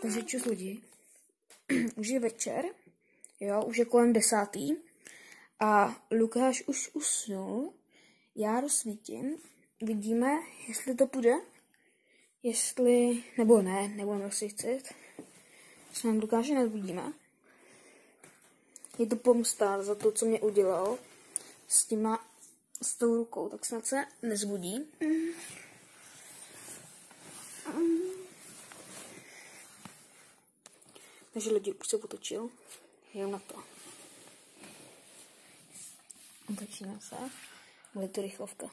Takže čus lidi, už je večer, jo, už je kolem 10. A Lukáš už usnul, já rozsvítím, vidíme, jestli to půjde, nebo ne, nebudeme rozsvítit, se nám Lukáše nezbudíme. Je to pomsta za to, co mě udělal s tou rukou, tak snad se nezbudí. Takže lidi, už se potočil. Jenom na to. Otočíme se. Bude to rychlovka.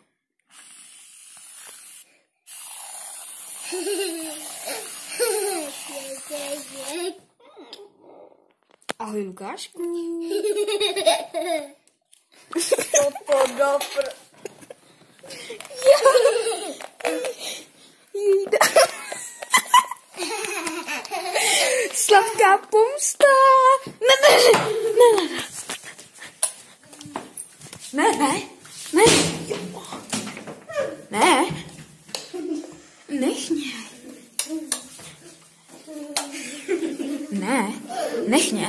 Ahoj, Lukášku. Sladká pomsta! Ne. Nech mě.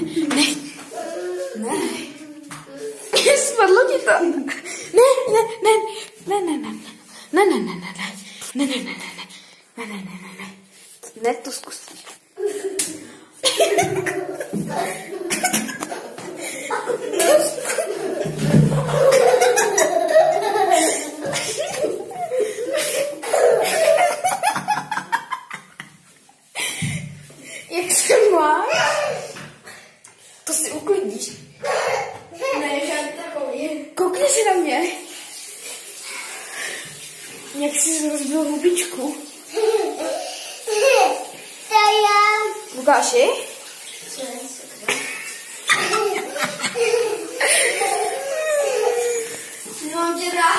Spadlo ti to. Ne, to zkusíš. Jak se máš? To si uklidíš. Ne, žádný takový. Koukni si na mě. Jak jsi rozbil hubičku. To já. Lukáši? Mám tě rád.